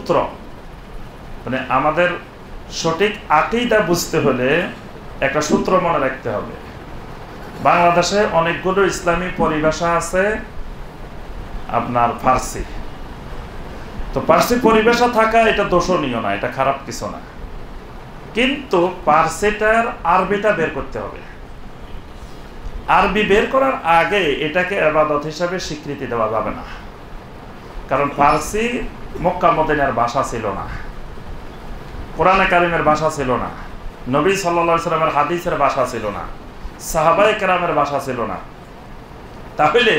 সূত্র, মানে আমাদের সঠিক আকীদা বুঝতে হলে একটা সূত্র মনে রাখতে হবে। বাংলাদেশে অনেকগুলো ইসলামী পরিভাষা আছে আপনার ফার্সি, তো ফার্সি পরিভাষা থাকা এটা দোষণীয় না, এটা খারাপ কিছু না, কিন্তু ফার্সিটার আরবিটা বের করতে হবে। আরবি বের করার আগে এটাকে ইবাদত হিসাবে স্বীকৃতি দেওয়া যাবে না, কারণ ফার্সি মক্কা মদিনার ভাষা ছিল না, কোরআনে কারিমের ভাষা ছিল না, নবী সাল্লাল্লাহু আলাইহি সাল্লামের হাদিসের ভাষা ছিল না, সাহাবায়ে কেরামের ভাষা ছিল না। তাহলে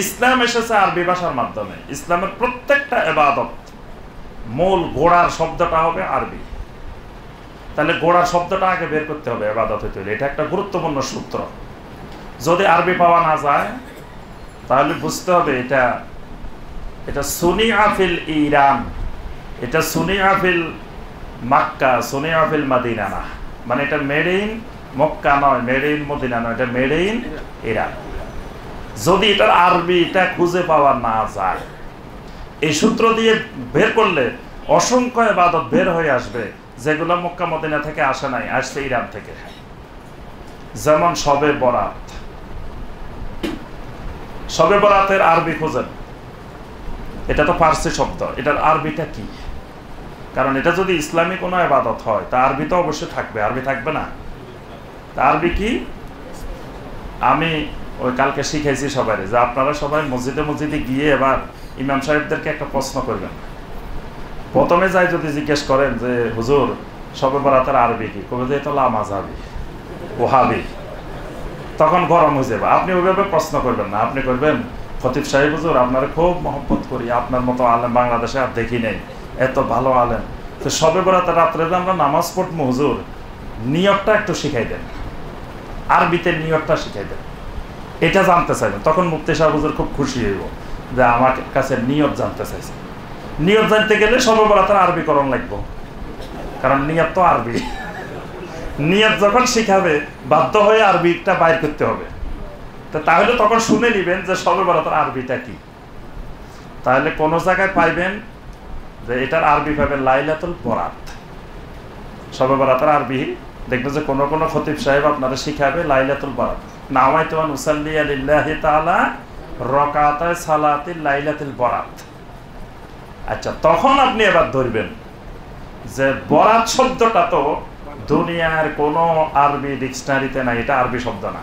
ইসলাম এসেছে আরবি ভাষার মাধ্যমে। ইসলামের প্রত্যেকটা ইবাদত মূল গোড়ার শব্দটা হবে আরবি। তাহলে গোড়ার শব্দটা আগে বের করতে হবে ইবাদত হইতে হলে, এটা একটা গুরুত্বপূর্ণ সূত্র। যদি আরবি পাওয়া না যায় তাহলে বুঝতে হবে এটা সুনিআ ফিল ইরান, এটা সুনিআ ফিল মক্কা, সুনিআ ফিল মদিনা না, মানে এটা মেড ইন মক্কা নয়, মেড ইন মদিনা নয়, এটা মেড ইন ইরান। যদি এটার আরবিটা খুঁজে পাওয়া না যায়, এই সূত্র দিয়ে বের করলে অসংখ্য ইবাদত বের হয়ে আসবে যেগুলো মক্কা মদিনা থেকে আসে নাই, আসছে ইরান থেকে। যেমন শবে বরাত, শবে বরাতের আরবি খুঁজেন, এটা তো ফার্সি শব্দ, এটার আরবিটা কি? কারণ এটা যদি ইসলামী কোনো ইবাদত হয় তা আরবি তো অবশ্যই থাকবে, আরবি থাকবে না? তা আরবি কি? আমি ওই কালকে শিখাইছি সবাই যে আপনারা সবাই মসজিদে গিয়ে এবার ইমাম সাহেবদেরকে একটা প্রশ্ন করবেন। প্রথমে যাই যদি জিজ্ঞেস করেন যে হুজুর শবে বরাতের আরবি কি, কবে যে এটা লামাযাবি ওহাবি, তখন গরম হয়ে যাবে। আপনি ওইভাবে প্রশ্ন করবেন না, আপনি করবেন খতিব সাহেব হুজুর আপনারা খুব মহব্বত করি, আপনার মতো আলেম বাংলাদেশে আর দেখি নেই, এত ভালো আলেম, তো শবে বরাতের রাত্রে যে আমরা নামাজ পড়বো হুজুর, নিয়তটা একটু শিখাই দেন, আরবিতে নিয়তটা শিখাই দেন, এটা জানতে চাইবেন। তখন মুফতি সাহেব হুজুর খুব খুশি হইব যে আমার কাছে নিয়ত জানতে চাইছে। নিয়ত জানতে গেলে শবে বরাতের আরবিকরণ লাগবে, কারণ নিয়ত তো আরবি। নিয়ত যখন শিখাবে বাধ্য হয়ে আরবিটা বাইর করতে হবে। তাহলে তখন শুনে নিবেন যে শবে বরাতের আরবিটা কি। তাহলে কোন জায়গায় পাইবেন যে এটার আরবি পাবেন লাইলাতুল বরাত, শবে বরাতের আরবি দেখবেন যে কোন খতিব সাহেব আপনারা শিখাবে লাইলাতুল বরাত, নাওয়াইতু আন উসাল্লি লিল্লাহি তাআলা রাকাতায় সালাতিল লাইলাতুল বরাত। আচ্ছা, তখন আপনি এবার ধরবেন যে বরাত শব্দটা তো দুনিয়ার কোন আরবি ডিকশনারিতে নাই, এটা আরবি শব্দ না,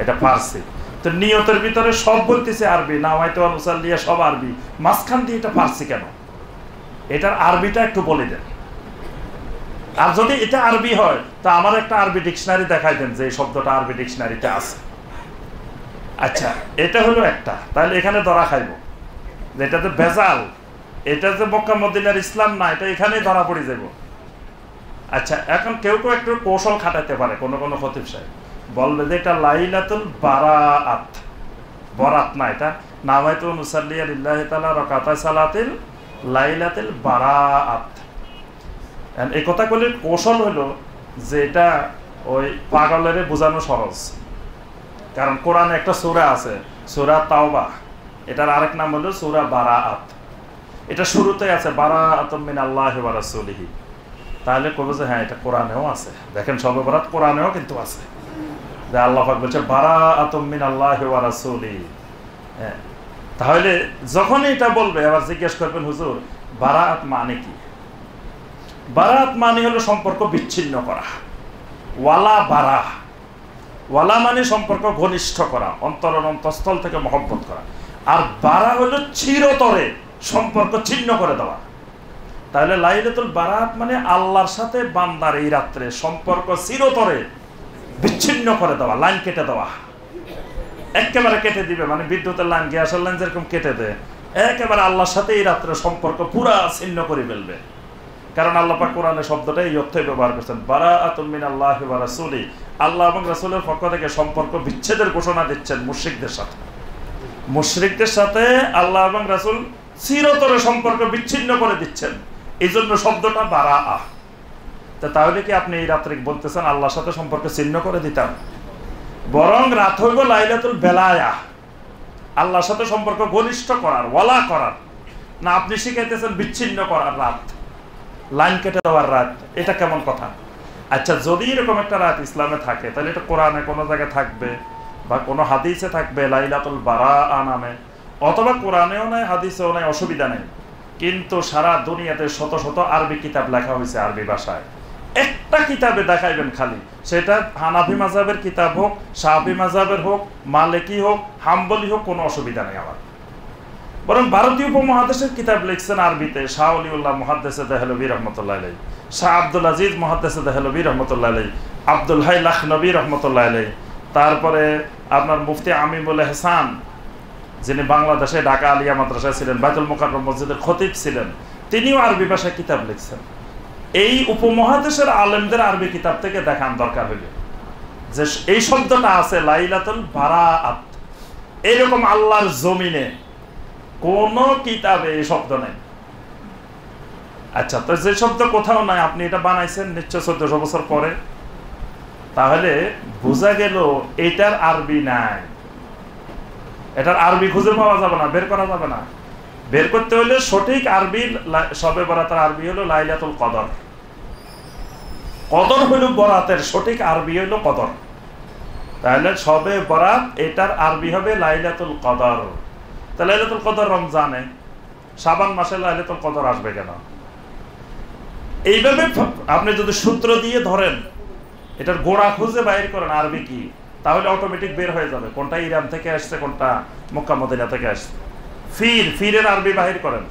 এটা ফার্সি। তো নিয়তের ভিতরে সব বলতেছে আরবি, নাওয়াইতু আন উসাল্লি সব আরবি, মাঝখান দিয়ে এটা ফার্সি কেন? এটার আরবিটা একটু বলে দেন। আর যদি এটা আরবি হয় তা আমার একটা আরবি ডিকশনারি দেখাই দেন যে এই শব্দটা আরবি ডিকশনারিতে আছে। আচ্ছা, এটা হলো একটা, তাহলে এখানে ধরা খাইব যে এটা তো ভেজাল, এটা যে মক্কা মদিনার ইসলাম না, এটা এখানেই ধরা পড়ে যাব। আচ্ছা, এখন কেউ একটু কৌশল খাটাতে পারে, কোন খতিব সাহেব বলবে যে এটা লাইলাতুল বারাত, বরাত না, এটা নাওয়াইতু আন উসাল্লি লিল্লাহি তাআলা রাকাতায় সালাতিল লাইলাতুল বারাত। এই কথাগুলির কৌশল হলো যে এটা ওই পাগলের বোঝানো সহজ, কারণ কোরআনে একটা সূরা আছে সূরা তাওবা, এটার আরেক নাম হলো সূরা বারাআত। এটা শুরুতে আছে বারাআতুম মিনাল্লাহি ওয়া রাসূলিহি, তাহলে কবে যে হ্যাঁ এটা কোরআনেও আছে। দেখেন শবে বরাত কোরআনেও কিন্তু আছে, যে আল্লাহ পাক বলছে বারাআতুম মিনাল্লাহি ওয়া রাসূলিহি। হ্যাঁ, তাহলে যখন এটা বলবে আবার জিজ্ঞেস করবেন হুজুর বারাআত মানে কি? বারাত মানে হলো সম্পর্ক বিচ্ছিন্ন করা, ওয়ালা বারা, ওয়ালা মানে সম্পর্ক ঘনিষ্ঠ করা, অন্তরস্থল থেকে মহব্বত করা, আর বারা হলো চিরতরে সম্পর্ক ছিন্ন করে দেওয়া। তাহলে লাইলাতুল বারাত মানে আল্লাহর সাথে বান্দার এই রাত্রে সম্পর্ক চিরতরে বিচ্ছিন্ন করে দেওয়া, লাইন কেটে দেওয়া, একেবারে কেটে দিবে, মানে বিদ্যুতের লাইন, গ্যাসের লাইন যেরকম কেটে দেয়, একেবারে আল্লাহর সাথে এই রাত্রে সম্পর্ক পুরা ছিন্ন করে ফেলবে। কারণ আল্লাহ পাক কোরআনে শব্দটা এই অর্থে ব্যবহার করেছেন, বারাআতুম মিনাল্লাহি ওয়া রাসূলি, আল্লাহ এবং রাসূলের পক্ষ থেকে সম্পর্ক বিচ্ছেদের ঘোষণা দিচ্ছেন মুশরিকদের সাথে। মুশরিকদের সাথে আল্লাহ এবং রাসূল চিরতরে সম্পর্ক বিচ্ছিন্ন করে দিচ্ছেন, এই জন্য শব্দটা বারাআ। তাহলে কি আপনি এই রাত্রে বলতেছেন আল্লাহর সাথে সম্পর্ক ছিন্ন করে দিতাম? বরং রাত হইব লাইলাতুল বেলায়া, আল্লাহর সাথে সম্পর্ক ঘনিষ্ঠ করার, ওয়ালা করার। না আপনি শিখাইতেছেন বিচ্ছিন্ন করার রাত, লাইন কেটে দেওয়ার রাত, এটা কেমন কথা? আচ্ছা, যদি এরকম একটা রাত ইসলামে থাকে তাহলে এটা কোরআনে কোনো জায়গায় থাকবে বা কোনো হাদিসে থাকবে লাইলাতুল বারাআ নামে, অথবা কোরআনেও নাই হাদিসেও নাই, অসুবিধা নেই। কিন্তু সারা দুনিয়াতে শত শত আরবি কিতাব লেখা হয়েছে আরবি ভাষায়, একটা কিতাবে দেখাইবেন খালি, সেটা হানাফি মাযহাবের কিতাব হোক, শাফি মাযহাবের হোক, মালিকি হোক, হাম্বলি হোক, কোনো অসুবিধা নেই আমার। বরং ভারতীয় উপমহাদেশের কিতাব লিখছেন আরবিতে শাহ ওলিউল্লাহ মুহাদ্দিসে দেহলভী রহমতুল্লাহ আলাইহি, শাহ আব্দুল আজিজ মুহাদ্দিসে দেহলভী রহমতুল্লাহ আলাইহি, আব্দুল হাই লাখনবী রহমতুল্লাহ আলাইহি, তারপরে আপনার মুফতি আমিমুল এহসান, যিনি বাংলাদেশে ঢাকা আলিয়া মাদ্রাসায় ছিলেন, বাইতুল মুকাররম মসজিদের খতিব ছিলেন, তিনিও আরবি ভাষায় কিতাব লিখছেন। এই উপমহাদেশের আলেমদের আরবি কিতাব থেকে দেখান দরকার হইলে যে এই শব্দটা আছে লাইলাতুল বারাআত, এরকম আল্লাহর জমিনে কোন কিতাবে এই শব্দ নেই। আচ্ছা, তো যে শব্দ কোথাও নাই, আপনি এটা বানাইছেন নিশ্চয় 1400 বছর পরে, তাহলে বোঝা গেল এটার আরবি নাই, এটার আরবি খুঁজে পাওয়া যাবে না, বের করা যাবে না। বের করতে হলে সঠিক আরবি, শবে বরাতের আরবি হলো লাইলাতুল কদর, কদর হইল বরাতের সঠিক আরবি হইল কদর, তাহলে শবে বরাত এটার আরবি হবে লাইলাতুল কদর। তা লাইলাতুল কদর রমজানে, শাবান মাসে লাইলাতুল কদর আসবে কেন? এইভাবে আপনি যদি সূত্র দিয়ে ধরেন, এটার গোড়া খুঁজে বাইর করেন আরবি কি, তাহলে অটোমেটিক বের হয়ে যাবে কোনটা ইরান থেকে আসছে, কোনটা মক্কা মদিনা থেকে আসছে। ফিরের আরবি বাহির করেন,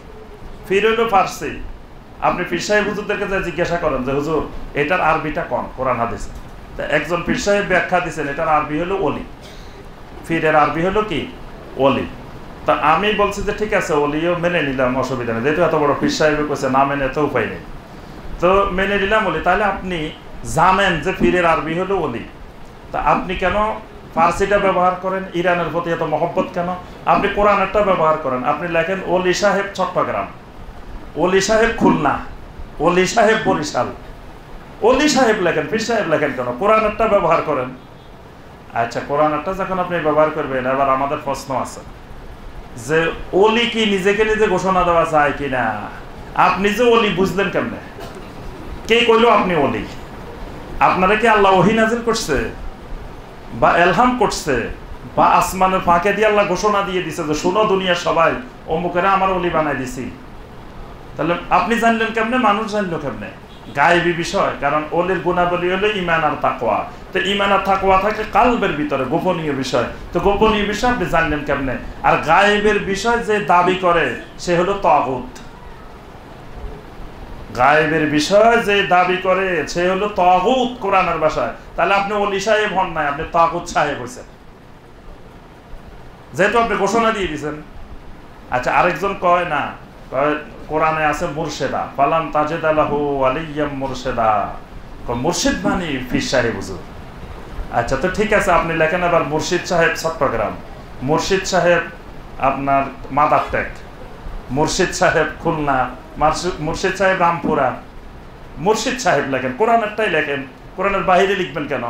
ফির হইল ফার্সি। আপনি পীর সাহেব হুজুরদেরকে জিজ্ঞাসা করেন যে হুজুর এটার আরবিটা কোন কোরআন হাদিসে, তা একজন পীর সাহেব ব্যাখ্যা দিচ্ছেন এটার আরবি হলো ওলি, ফিরের আরবি হলো কি ওলি। তা আমি বলছি যে ঠিক আছে, ওলিও মেনে নিলাম, অসুবিধা নেই, যেহেতু এত বড় পীর সাহেব কইছে, না মেনে তো উপায় নেই, তো মেনে নিলাম ওলি। তাহলে আপনি জানেন যে ফিরের আরবি হলো ওলি, তা আপনি কেন ফার্সিটা ব্যবহার করেন? ইরানের প্রতি এত মহব্বত কেন? আপনি কোরআনেরটা ব্যবহার করেন, আপনি লেখেন ওলি সাহেব চট্টগ্রাম, ওলি সাহেব খুলনা, ওলি সাহেব বরিশাল, ওলি সাহেব লেখেন, পীর সাহেব লেখেন কেন? কোরআনেরটা ব্যবহার করেন। আচ্ছা, কোরআনেরটা যখন আপনি ব্যবহার করবেন, এবার আমাদের প্রশ্ন আছে যে ওলি কি নিজেকে নিজে ঘোষণা দেওয়া যায় কিনা? আপনি যে ওলি বুঝলেন কেমনে? কে কইলো আপনি ওলি? আপনারা কি আল্লাহ ওহী নাজিল করছে বা এলহাম করছে বা আসমানের ফাঁকে দিয়ে আল্লাহ ঘোষণা দিয়ে দিছে যে শোনো দুনিয়ার সবাই, অমুকেরা আমার ওলি বানাই দিছি? তাহলে আপনি জানলেন কেমনে? মানুষ জানলো কেমনে? গায়েবী বিষয়। কারণ ওলির গুণাবলী হলো ঈমান আর তাকওয়া। তো ঈমান আর তাকওয়া থাকে কালবের ভিতরে, গোপনীয় বিষয়। তো গোপনীয় বিষয় আপনি জানলেন কেমনে? আর গায়েবের বিষয় যে দাবি করে সে হলো তাগুত। গায়েবের বিষয় যে দাবি করে সে হলো তাগুত কোরআনের ভাষায়। তাহলে আপনি ওলি সাহেব হন নাই, আপনি তাগুত সাহেব হয়েছেন, যেহেতু আপনি ঘোষণা দিয়ে দিয়েছেন। আচ্ছা, আরেকজন কয় না, কোরআনে আছে মুর্শেদা, ফালান তাজিদ লাহু ওয়ালিয়্যাম মুর্শেদা, মুর্শিদ মানে পীর সাহেব হুজুর। আচ্ছা, তো ঠিক আছে, আপনি লেখেন আবার মুর্শিদ সাহেব চট্টগ্রাম, মুর্শিদ সাহেব আপনার মাদারটেক, মুর্শিদ সাহেব খুলনা, মুর্শিদ সাহেব রামপুরা, মুর্শিদ সাহেব লেখেন, কোরআনেরটাই লেখেন, কোরআনের বাইরে লিখবেন কেন?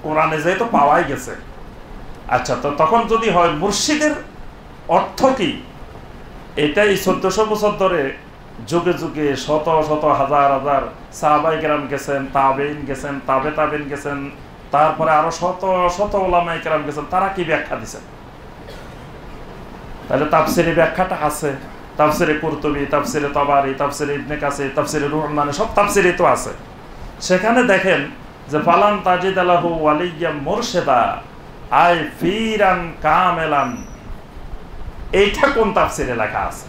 কোরআনে যেহেতু পাওয়াই গেছে। আচ্ছা, তো তখন যদি হয় মুর্শিদের অর্থ কি? এটাই 1400 বছর ধরে যুগে যুগে শত শত হাজার হাজার সাহাবায়ে কেরাম গেছেন, তাবেঈন গেছেন, তাবে তাবেঈন গেছেন, তারপরে আরো শত শত উলামায়ে কেরাম গেছেন, তারা কি ব্যাখ্যা দিচ্ছেন? তাহলে তাফসিরে ব্যাখ্যাটা আছে, তাফসিরে কুরতুবী, তাফসিরে তাবারি, তাফসিরে ইবনে কাসির, তাফসিরে রুহুল মানি, সব তাফসিরে তো আছে। সেখানে দেখেন যে ফালান তাজিদ লাহু ওয়ালিয়্যাম মুরশেদা আই ফিরান কামেলান, এইটা কোন তাফসিরে লেখা আছে?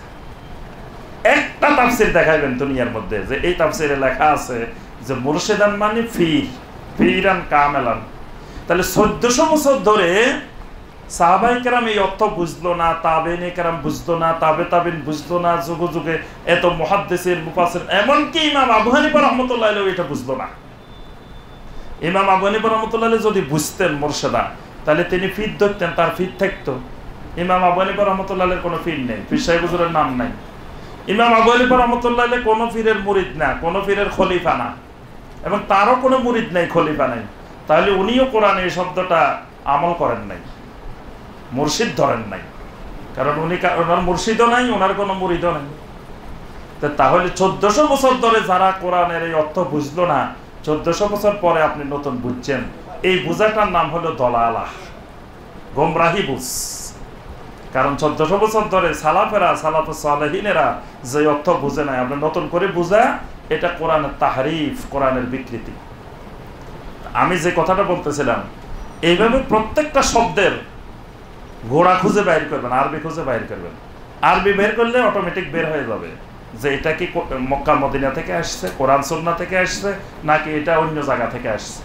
একটা তাফসির দেখাইবেন দুনিয়ার মধ্যে যে এই তাফসিরে লেখা আছে যে মুরশেদান মানে ফিরান কামেলান। তাহলে 1400 বছর ধরে সাহাবায়ে কেরাম এই অর্থ বুঝলো না, তাবেঈন কেরাম বুঝলো না, তাবে তাবেঈন বুঝলো না, যুগে যুগে এত মুহাদ্দিসিন মুফাসসির, এমনকি ইমাম আবু হানিফা রাহমাতুল্লাহ আলাইহি এটা বুঝলো না। ইমাম আবু হানিফা রাহমাতুল্লাহ আলাইহি যদি বুঝতেন মুরশেদা, তাহলে তিনি ফির ধরতেন, তার ফির থাকতো। ইমাম আবু হানিফা রাহমাতুল্লাহ আলাইহির কোনো ফির নেই, পীর সাহেব হুজুরের নাম নাই। ইমাম আবু হানিফা রাহমাতুল্লাহ আলাইহি কোনো পীরের মুরিদ না, কোনো পীরের খলিফা না, এবং তারও কোনো মুরিদ নাই, খলিফা নাই। তাহলে উনিও কোরআনে এই শব্দটা আমল করেন নাই, মুর্শিদ ধরেন নাই। কারণ ওনার মুর্শিদও নাই, ওনার কোনো মুরিদও নাই। তাহলে 1400 বছর ধরে যারা কোরআনের এই অর্থ বুঝলো না, 1400 বছর পরে আপনি নতুন বুঝছেন, এই বুঝাটার নাম হলো দলালা, গোমরাহি বুঝ। কারণ 1400 বছর ধরে সালাফেরা, সালাফুস সালেহিনেরা যে অর্থ বুঝে নাই, আপনি নতুন করে বুঝা, এটা কোরআনের তাহরিফ, কোরআনের বিকৃতি। আমি যে কথাটা বলতেছিলাম, এইভাবে প্রত্যেকটা শব্দের গোড়া খুঁজে বাইর করবেন, আরবি খুঁজে বাইর করবেন। আরবি বের করলে অটোমেটিক বের হয়ে যাবে যে এটা কি মক্কা মদিনা থেকে আসছে, কোরআন সুন্নাহ থেকে আসছে, নাকি এটা অন্য জায়গা থেকে আসছে।